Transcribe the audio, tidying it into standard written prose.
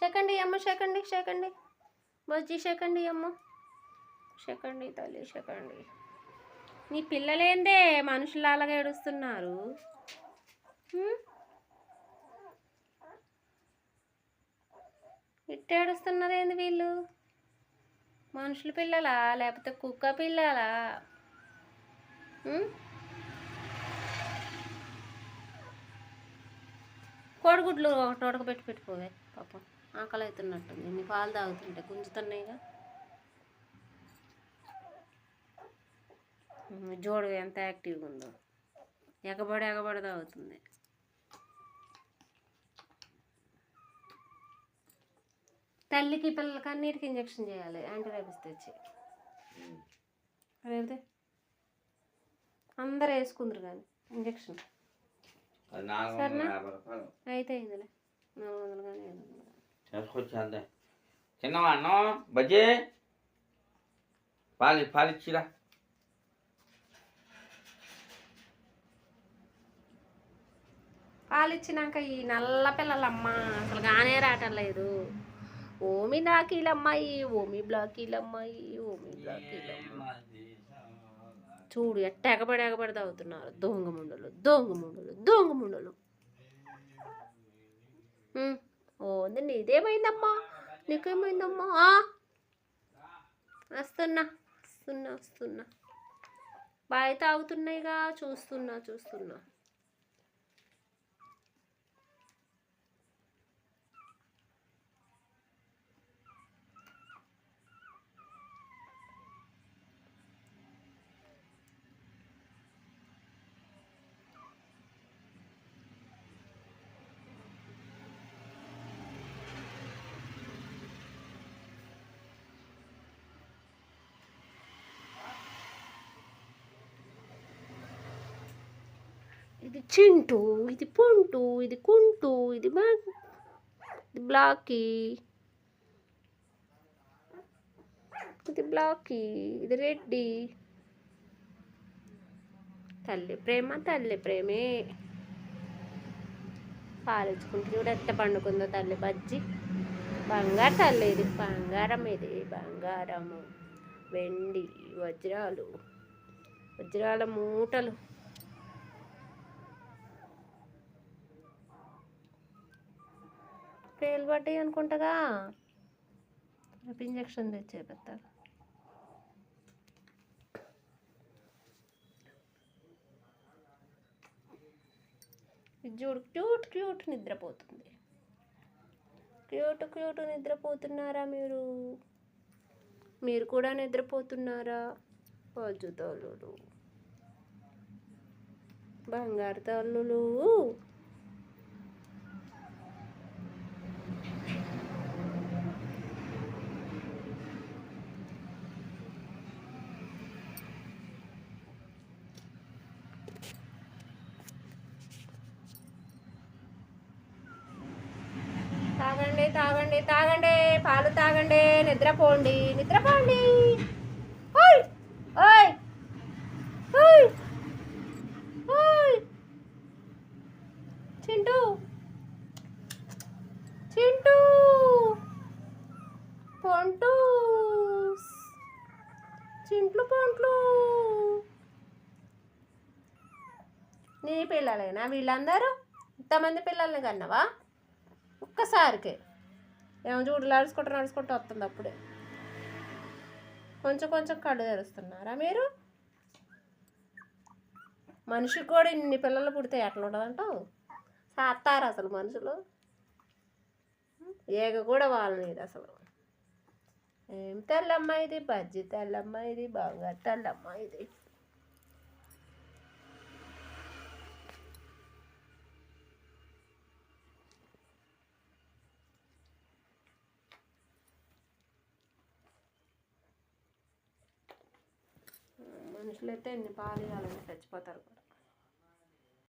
Second అమ్మ, second bajji second అమ్మ, second తల్లి సెకండ్. నీ పిల్లలేందే మనుషులాగా ఏడుస్తున్నారు? ఇట్ట ఏడుస్తున్నారు ఏంది వీళ్ళు? మనుషుల పిల్లలా లేకపోతే కుక్క పిల్లలా? కోడిగుడ్లు ఒకటి ఉడకబెట్టి పెట్టుకోవే పాపం, ఆకలి అవుతున్నట్టుంది. ఇన్ని పాలు తాగుతుంటే గుంజుతున్నాయిగా. జోడు ఎంత యాక్టివ్గా ఉందో, ఎగబడి తాగుతుంది. తల్లికి పిల్లలకి అన్నిటికి ఇంజక్షన్ చేయాలి, యాంటీబయాటిక్స్ తెచ్చి. అదేంటే అందరు వేసుకుందరు కానీ ఇంజక్షన్. సరేనా? అయితే అయిందిలే, 400 కానీ 500. చిన్నవా అన్నం బజ్జీ పాలిచ్చిరా. పాలిచ్చినాక ఈ నల్ల పిల్లలమ్మ అసలు గానే రావటం. ఓమి నాకీలమ్మాయి, ఓమి బ్లాకీలమ్మాయి, ఓమి బ్లాకీలమ్మాయి. చూడు ఎట్ట ఎగబడి తాగుతున్నారు. దొంగ ముండలు. ఓ నీదేమైందమ్మా, నీకేమైందమ్మా? వస్తున్నా. బాగా తాగుతున్నాయిగా, చూస్తున్నా. ఇది చింటూ, ఇది పొంటూ, ఇది కుంటూ, ఇది బ్లాకీ, ఇది రెడ్డి. తల్లి ప్రేమే. పాలించుకుంటూ చూడు ఎట్ట పండుకుందో తల్లి బజ్జి. బంగారు తల్లి ఇది, బంగారము, వెండి, వజ్రాల మూటలు. పేలు పడ్డాయి అనుకుంటగా, ఇంజక్షన్ తెచ్చే పెద్దారు. చూడు క్యూట్ నిద్రపోతుంది. క్యూట్ నిద్రపోతున్నారా మీరు? మీరు కూడా నిద్రపోతున్నారా? పజ్జు తల్లులు, బంగారు తల్లులు. తాగండి పాలు తాగండి, నిద్రపోండి. చింటూ పొంటూ, పొంట్లు. నీ పిల్లలేనా వీళ్ళందరూ? ఇంతమంది పిల్లల్ని కన్నావా ఒక్కసారికే? ఏమో చూడు నడుచుకుంటూ వస్తుంది. అప్పుడే కొంచెం కళ్ళు తెరుస్తున్నారా మీరు? మనిషికి కూడా ఇన్ని పిల్లలు పుడితే ఎట్లా ఉండదంటావు? సాత్తారు అసలు మనుషులు. ఏగ కూడా వాళ్ళని అసలు. ఏం తెల్లమ్మ ఇది, బజ్జి తెల్లమ్మ ఇది, బంగారు తెల్లమ్మ ఇది. మనుషులైతే ఎన్ని పాలు ఇవ్వాలని చచ్చిపోతారు.